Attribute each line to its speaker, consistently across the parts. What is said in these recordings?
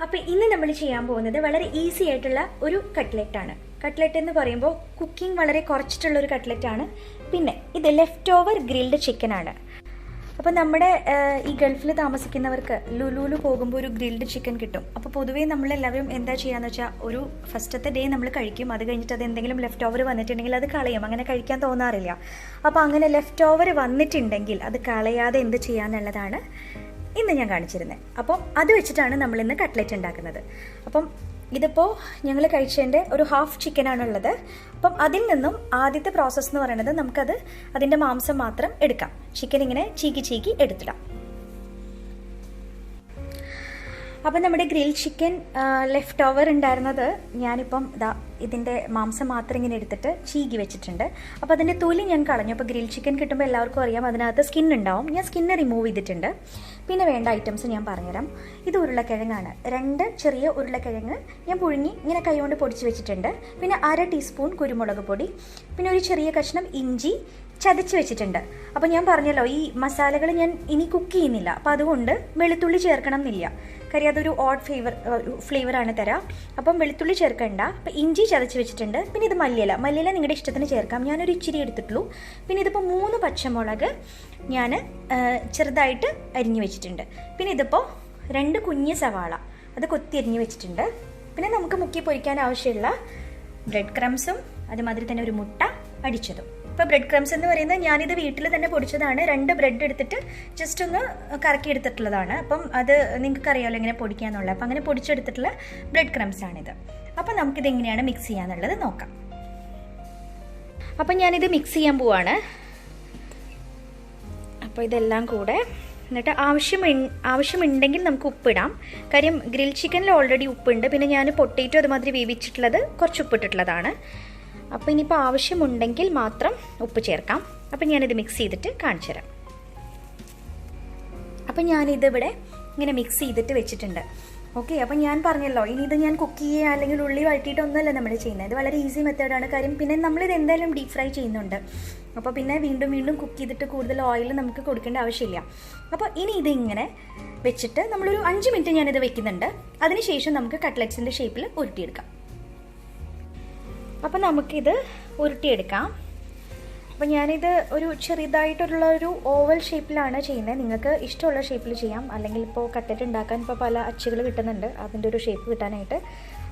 Speaker 1: അപ്പോൾ ഇന്ന് നമ്മൾ ചെയ്യാൻ പോകുന്നത് വളരെ ഈസി ആയിട്ടുള്ള ഒരു കട്ട്ലറ്റാണ്. കട്ട്ലറ്റ് എന്ന് പറയുമ്പോൾ കുക്കിംഗ് വളരെ കുറച്ചിട്ടുള്ള ഒരു കട്ട്ലറ്റാണ്. പിന്നെ ഇത് ലെഫ്റ്റ് ഓവർ ഗ്രിൽഡ് ചിക്കൻ ആണ്. അപ്പോൾ നമ്മുടെ ഈ ഗൾഫിൽ താമസിക്കുന്നവർക്ക് ലുലുവിൽ പോകുമ്പോൾ ഒരു ഗ്രിൽഡ് ചിക്കൻ കിട്ടും. അപ്പോൾ പൊതുവേ നമ്മളെല്ലാവരും എന്താ ചെയ്യാന്ന് വെച്ചാൽ ഒരു ഫസ്റ്റത്തെ ഡേ നമ്മൾ കഴിക്കും, അത് കഴിഞ്ഞിട്ട് അത് എന്തെങ്കിലും ലെഫ്റ്റ് ഓവർ വന്നിട്ടുണ്ടെങ്കിൽ അത് കളയും, അങ്ങനെ കഴിക്കാൻ തോന്നാറില്ല. അപ്പോൾ അങ്ങനെ ലെഫ്റ്റ് ഓവർ വന്നിട്ടുണ്ടെങ്കിൽ അത് കളയാതെ എന്ത് ചെയ്യാന്നുള്ളതാണ് ഇന്ന് ഞാൻ കാണിച്ചിരുന്നത്. അപ്പം അത് വെച്ചിട്ടാണ് നമ്മളിന്ന് കട്ട്ലറ്റ് ഉണ്ടാക്കുന്നത്. അപ്പം ഇതിപ്പോൾ ഞങ്ങൾ കഴിച്ചതിൻ്റെ ഒരു ഹാഫ് ചിക്കനാണുള്ളത്. അപ്പം അതിൽ നിന്നും ആദ്യത്തെ പ്രോസസ്സ് എന്ന് പറയുന്നത് അതിൻ്റെ മാംസം മാത്രം എടുക്കാം. ചിക്കൻ ഇങ്ങനെ ചീക്കി എടുത്തിടാം. അപ്പം നമ്മുടെ ഗ്രിൽ ചിക്കൻ ലെഫ്റ്റ് ഓവർ ഉണ്ടായിരുന്നത് ഞാനിപ്പം ഇതിൻ്റെ മാംസം മാത്രം ഇങ്ങനെ എടുത്തിട്ട് ചീകി വെച്ചിട്ടുണ്ട്. അപ്പോൾ അതിൻ്റെ തൊലി ഞാൻ കളഞ്ഞു. അപ്പോൾ ഗ്രിൽ ചിക്കൻ കിട്ടുമ്പോൾ എല്ലാവർക്കും അറിയാം അതിനകത്ത് സ്കിൻ ഉണ്ടാവും. ഞാൻ സ്കിന്ന് റിമൂവ് ചെയ്തിട്ടുണ്ട്. പിന്നെ വേണ്ട ഐറ്റംസ് ഞാൻ പറഞ്ഞുതരാം. ഇത് ഉരുളക്കിഴങ്ങാണ്. 2 ചെറിയ ഉരുളക്കിഴങ്ങ് ഞാൻ പുഴുങ്ങി ഇങ്ങനെ കൈകൊണ്ട് പൊടിച്ച് വെച്ചിട്ടുണ്ട്. പിന്നെ 1/2 ടീസ്പൂൺ കുരുമുളക് പൊടി, പിന്നെ ഒരു ചെറിയ കഷ്ണം ഇഞ്ചി ചതച്ച് വെച്ചിട്ടുണ്ട്. അപ്പോൾ ഞാൻ പറഞ്ഞല്ലോ ഈ മസാലകൾ ഞാൻ ഇനി കുക്ക് ചെയ്യുന്നില്ല. അപ്പോൾ അതുകൊണ്ട് വെളുത്തുള്ളി ചേർക്കണം എന്നില്ല, കാര്യം അതൊരു ഓഡ് ഫ്ലേവറാണ് തരാം. അപ്പം വെളുത്തുള്ളി ചേർക്കണ്ട. അപ്പം ഇഞ്ചി ചതച്ച് വെച്ചിട്ടുണ്ട്. പിന്നെ ഇത് മല്ലിയില നിങ്ങളുടെ ഇഷ്ടത്തിന് ചേർക്കാം. ഞാനൊരു ഇച്ചിരി എടുത്തിട്ടുള്ളൂ. പിന്നെ ഇതിപ്പോൾ 3 പച്ചമുളക് ഞാൻ ചെറുതായിട്ട് അരിഞ്ഞു വെച്ചിട്ടുണ്ട്. പിന്നെ ഇതിപ്പോൾ 2 കുഞ്ഞ് സവാള അത് കൊത്തി അരിഞ്ഞു വെച്ചിട്ടുണ്ട്. പിന്നെ നമുക്ക് മുക്കി പൊരിക്കാൻ ആവശ്യമുള്ള ബ്രെഡ് ക്രംസും അതുമാതിരി തന്നെ ഒരു മുട്ട അടിച്ചതും. ഇപ്പോൾ ബ്രെഡ് ക്രംസ് എന്ന് പറയുന്നത് ഞാനിത് വീട്ടിൽ തന്നെ പൊടിച്ചതാണ്. 2 ബ്രെഡ് എടുത്തിട്ട് ജസ്റ്റ് ഒന്ന് കറക്കി എടുത്തിട്ടുള്ളതാണ്. അപ്പം അത് നിങ്ങൾക്ക് അറിയാമല്ലോ എങ്ങനെ പൊടിക്കാന്നുള്ളത്. അപ്പം അങ്ങനെ പൊടിച്ചെടുത്തിട്ടുള്ള ബ്രെഡ് ക്രംസ് ആണിത്. അപ്പം നമുക്കിത് എങ്ങനെയാണ് മിക്സ് ചെയ്യാന്നുള്ളത് നോക്കാം. അപ്പം ഞാനിത് മിക്സ് ചെയ്യാൻ പോവാണ്. അപ്പോൾ ഇതെല്ലാം കൂടെ എന്നിട്ട് ആവശ്യമുണ്ടെങ്കിൽ നമുക്ക് ഉപ്പിടാം. കാര്യം ഗ്രിൽ ചിക്കനിൽ ഓൾറെഡി ഉപ്പുണ്ട്. പിന്നെ ഞാൻ പൊട്ടേറ്റോ അതുമാതിരി വേവിച്ചിട്ടുള്ളത് കുറച്ച് ഉപ്പിട്ടിട്ടുള്ളതാണ്. അപ്പോൾ ഇനിയിപ്പോൾ ആവശ്യമുണ്ടെങ്കിൽ മാത്രം ഉപ്പ് ചേർക്കാം. അപ്പം ഞാനിത് മിക്സ് ചെയ്തിട്ട് കാണിച്ചു തരാം. അപ്പം ഞാനിതിവിടെ ഇങ്ങനെ മിക്സ് ചെയ്തിട്ട് വെച്ചിട്ടുണ്ട്. ഓക്കെ, അപ്പം ഞാൻ പറഞ്ഞല്ലോ ഇനി ഇത് ഞാൻ കുക്ക് ചെയ്യുക അല്ലെങ്കിൽ ഉള്ളി വഴറ്റിയിട്ടൊന്നുമല്ല നമ്മൾ ചെയ്യുന്നത്. ഇത് വളരെ ഈസി മെത്തേഡാണ്. കാര്യം പിന്നെ നമ്മളിത് എന്തായാലും ഡീപ് ഫ്രൈ ചെയ്യുന്നുണ്ട്. അപ്പോൾ പിന്നെ വീണ്ടും കുക്ക് ചെയ്തിട്ട് കൂടുതൽ ഓയിൽ നമുക്ക് കൊടുക്കേണ്ട ആവശ്യമില്ല. അപ്പോൾ ഇനി ഇതിങ്ങനെ വെച്ചിട്ട് നമ്മളൊരു 5 മിനിറ്റ് ഞാനിത് വെക്കുന്നുണ്ട്. അതിനുശേഷം നമുക്ക് കട്ട്ലറ്റ്സിൻ്റെ ഷേപ്പിൽ ഉരുട്ടിയെടുക്കാം. അപ്പം നമുക്കിത് ഉരുട്ടിയെടുക്കാം. അപ്പം ഞാനിത് ഒരു ചെറുതായിട്ടുള്ള ഒരു ഓവൽ ഷേപ്പിലാണ് ചെയ്യുന്നത്. നിങ്ങൾക്ക് ഇഷ്ടമുള്ള ഷേപ്പിൽ ചെയ്യാം. അല്ലെങ്കിൽ ഇപ്പോൾ കട്ട്ലറ്റ് ഉണ്ടാക്കാൻ ഇപ്പോൾ പല അച്ചുകൾ കിട്ടുന്നുണ്ട് അതിൻ്റെ ഒരു ഷേപ്പ് കിട്ടാനായിട്ട്.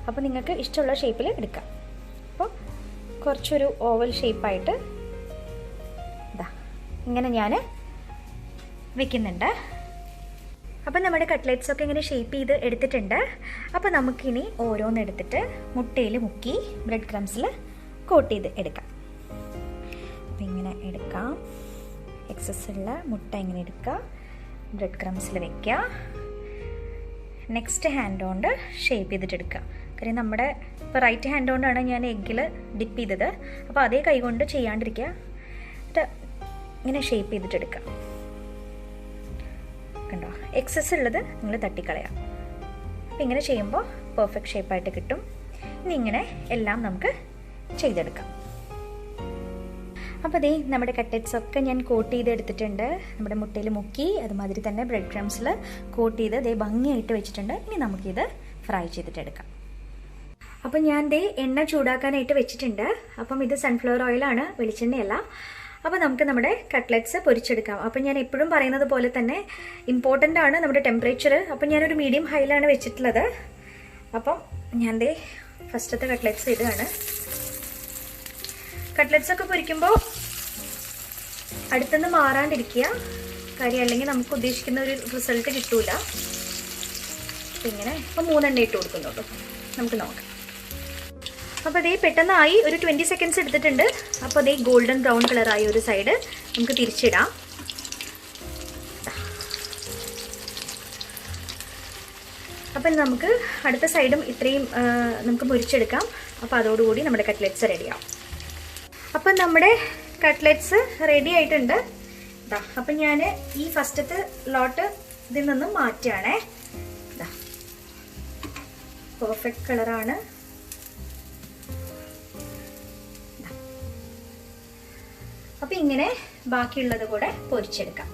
Speaker 1: അപ്പോൾ നിങ്ങൾക്ക് ഇഷ്ടമുള്ള ഷേപ്പിൽ എടുക്കാം. അപ്പോൾ കുറച്ചൊരു ഓവൽ ഷേപ്പായിട്ട് ഇങ്ങനെ ഞാൻ വെക്കുന്നുണ്ട്. അപ്പം നമ്മുടെ കട്ട്ലറ്റ്സൊക്കെ ഇങ്ങനെ ഷേപ്പ് ചെയ്ത് എടുത്തിട്ടുണ്ട്. അപ്പോൾ നമുക്കിനി ഓരോന്നെടുത്തിട്ട് മുട്ടയിൽ മുക്കി ബ്രെഡ് ക്രംസിൽ കോട്ട് ചെയ്ത് എടുക്കാം. അപ്പം ഇങ്ങനെ എടുക്കാം. എക്സസ് ഉള്ള മുട്ട ഇങ്ങനെ എടുക്കുക, ബ്രെഡ് ക്രംസിൽ വെക്കുക. നെക്സ്റ്റ് ഹാൻഡ് കൊണ്ട് ഷേപ്പ് ചെയ്തിട്ട് എടുക്കുക. കാര്യം നമ്മുടെ ഇപ്പോൾ റൈറ്റ് ഹാൻഡ് കൊണ്ടാണ് ഞാൻ എഗ്ഗിൽ ഡിപ്പ് ചെയ്തത്. അപ്പോൾ അതേ കൈ കൊണ്ട് ചെയ്യാണ്ടിരിക്കുക. ഇങ്ങനെ ഷേപ്പ് ചെയ്തിട്ട് എടുക്കുക. കണ്ടോ, എക്സസ് ഉള്ളത് നിങ്ങൾ തട്ടിക്കളയാം. അപ്പം ഇങ്ങനെ ചെയ്യുമ്പോൾ പെർഫെക്റ്റ് ഷേപ്പായിട്ട് കിട്ടും. ഇനി ഇങ്ങനെ എല്ലാം നമുക്ക് ചെയ്തെടുക്കാം. അപ്പോൾ നമ്മുടെ കട്ട്ലറ്റ്സൊക്കെ ഞാൻ കോട്ട് ചെയ്ത് എടുത്തിട്ടുണ്ട്. നമ്മുടെ മുട്ടയിൽ മുക്കി അതുമാതിരി തന്നെ ബ്രെഡ് ക്രംസിൽ കോട്ട് ചെയ്ത് ഭംഗിയായിട്ട് വെച്ചിട്ടുണ്ട്. ഇനി നമുക്കിത് ഫ്രൈ ചെയ്തിട്ടെടുക്കാം. അപ്പം ഞാൻ എണ്ണ ചൂടാക്കാനായിട്ട് വെച്ചിട്ടുണ്ട്. അപ്പം ഇത് സൺഫ്ലവർ ഓയിലാണ്, വെളിച്ചെണ്ണയല്ല. അപ്പോൾ നമുക്ക് നമ്മുടെ കട്ട്ലറ്റ്സ് പൊരിച്ചെടുക്കാം. അപ്പം ഞാൻ എപ്പോഴും പറയുന്നത് പോലെ തന്നെ ഇമ്പോർട്ടൻ്റ് ആണ് നമ്മുടെ ടെമ്പറേച്ചർ. അപ്പം ഞാനൊരു മീഡിയം ഹൈയിലാണ് വെച്ചിട്ടുള്ളത്. അപ്പം ഞാൻ ഫസ്റ്റത്തെ കട്ട്ലറ്റ്സ് ഇടുകയാണ്. കട്ട്ലറ്റ്സൊക്കെ പൊരിക്കുമ്പോൾ അടുത്തുനിന്ന് മാറാണ്ടിരിക്കുക. കാര്യം അല്ലെങ്കിൽ നമുക്ക് ഉദ്ദേശിക്കുന്ന ഒരു റിസൾട്ട് കിട്ടൂല. അപ്പം ഇങ്ങനെ ഇപ്പം 3 എണ്ണ ഇട്ട് കൊടുക്കുന്നുള്ളൂ. നമുക്ക് നോക്കാം. അപ്പോൾ പെട്ടെന്നായി ഒരു 20 സെക്കൻഡ്സ് എടുത്തിട്ടുണ്ട്. അപ്പോൾ ഗോൾഡൻ ബ്രൗൺ കളറായി ഒരു സൈഡ്. നമുക്ക് തിരിച്ചിടാം. അപ്പം നമുക്ക് അടുത്ത സൈഡും ഇത്രയും നമുക്ക് മുരിച്ചെടുക്കാം. അപ്പോൾ അതോടുകൂടി നമ്മുടെ കട്ട്ലറ്റ്സ് റെഡിയാവും. അപ്പം നമ്മുടെ കട്ട്ലറ്റ്സ് റെഡി ആയിട്ടുണ്ട്. അപ്പം ഞാൻ ഈ ഫസ്റ്റത്തെ ലോട്ട് ഇതിൽ നിന്നും മാറ്റുകയാണേ. പെർഫെക്റ്റ് കളറാണ്. അപ്പം ഇങ്ങനെ ബാക്കിയുള്ളത് കൂടെ പൊരിച്ചെടുക്കാം.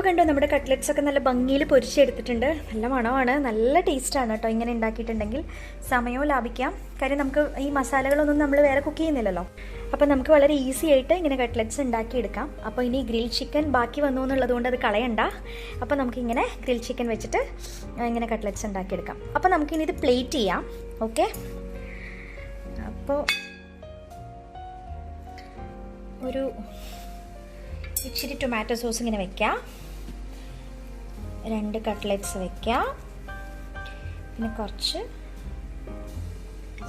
Speaker 1: അപ്പോൾ കണ്ടോ നമ്മുടെ കട്ട്ലറ്റ്സ് ഒക്കെ നല്ല ഭംഗിയിൽ പൊരിച്ചെടുത്തിട്ടുണ്ട്. നല്ല മണമാണ്, നല്ല ടേസ്റ്റാണ് കേട്ടോ ഇങ്ങനെ ഉണ്ടാക്കിയിട്ടുണ്ടെങ്കിൽ. സമയവും ലാഭിക്കാം, കാര്യം നമുക്ക് ഈ മസാലകളൊന്നും നമ്മൾ വേറെ കുക്ക് ചെയ്യുന്നില്ലല്ലോ. അപ്പോൾ നമുക്ക് വളരെ ഈസി ആയിട്ട് ഇങ്ങനെ കട്ട്ലറ്റ്സ് ഉണ്ടാക്കിയെടുക്കാം. അപ്പോൾ ഇനി ഗ്രിൽ ചിക്കൻ ബാക്കി വന്നു എന്നുള്ളത് കൊണ്ട് അത് കളയണ്ട. അപ്പോൾ നമുക്കിങ്ങനെ ഗ്രിൽ ചിക്കൻ വെച്ചിട്ട് ഇങ്ങനെ കട്ട്ലറ്റ്സ് ഉണ്ടാക്കിയെടുക്കാം. അപ്പോൾ നമുക്കിനി ഇത് പ്ലേറ്റ് ചെയ്യാം. ഓക്കെ, അപ്പോൾ ഒരു ഇച്ചിരി ടൊമാറ്റോ സോസ് ഇങ്ങനെ വെക്കാം, 2 കട്ട്ലറ്റ്സ് വെക്കാം, പിന്നെ കുറച്ച്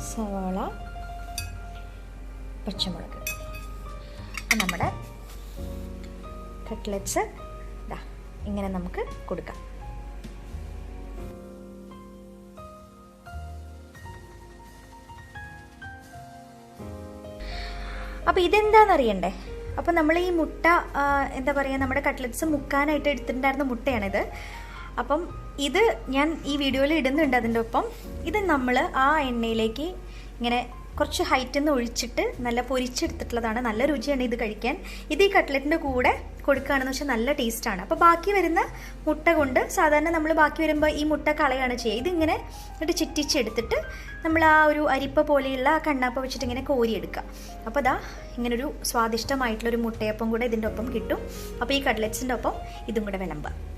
Speaker 1: സവാള, പച്ചമുളക്. നമ്മുടെ കട്ട്ലറ്റ്സ് ഇങ്ങനെ നമുക്ക് കൊടുക്കാം. അപ്പോൾ ഇതെന്താണെന്നറിയണ്ടേ? അപ്പോൾ നമ്മൾ ഈ മുട്ട എന്താ പറയുക, നമ്മുടെ കട്ട്ലറ്റ്സ് മുക്കാനായിട്ട് എടുത്തിട്ടുണ്ടായിരുന്ന മുട്ടയാണിത്. അപ്പം ഇത് ഞാൻ ഈ വീഡിയോയിൽ ഇടുന്നുണ്ട്. അതിൻ്റെ ഒപ്പം ഇത് നമ്മൾ ആ എണ്ണയിലേക്ക് ഇങ്ങനെ കുറച്ച് ഹൈറ്റിൽ നിന്ന് ഒഴിച്ചിട്ട് നല്ല പൊരിച്ചെടുത്തിട്ടുള്ളതാണ്. നല്ല രുചിയാണ് ഇത് കഴിക്കാൻ. ഇത് ഈ കട്ട്ലറ്റിൻ്റെ കൂടെ കൊടുക്കുകയാണെന്ന് വെച്ചാൽ നല്ല ടേസ്റ്റാണ്. അപ്പോൾ ബാക്കി വരുന്ന മുട്ട കൊണ്ട് സാധാരണ നമ്മൾ ബാക്കി വരുമ്പോൾ ഈ മുട്ട കളയാണ് ചെയ്യുക. ഇതിങ്ങനെ എന്നിട്ട് ചിറ്റിച്ചെടുത്തിട്ട് നമ്മൾ ആ ഒരു അരിപ്പ പോലെയുള്ള ആ കണ്ണാപ്പ വെച്ചിട്ട് ഇങ്ങനെ കോരിയെടുക്കുക. അപ്പോൾ അതാ ഇങ്ങനൊരു സ്വാദിഷ്ടമായിട്ടുള്ളൊരു മുട്ടയപ്പം കൂടെ ഇതിൻ്റെ ഒപ്പം കിട്ടും. അപ്പോൾ ഈ കട്ട്ലറ്റ്സിൻ്റെ ഒപ്പം ഇതും കൂടെ വിളമ്പുക.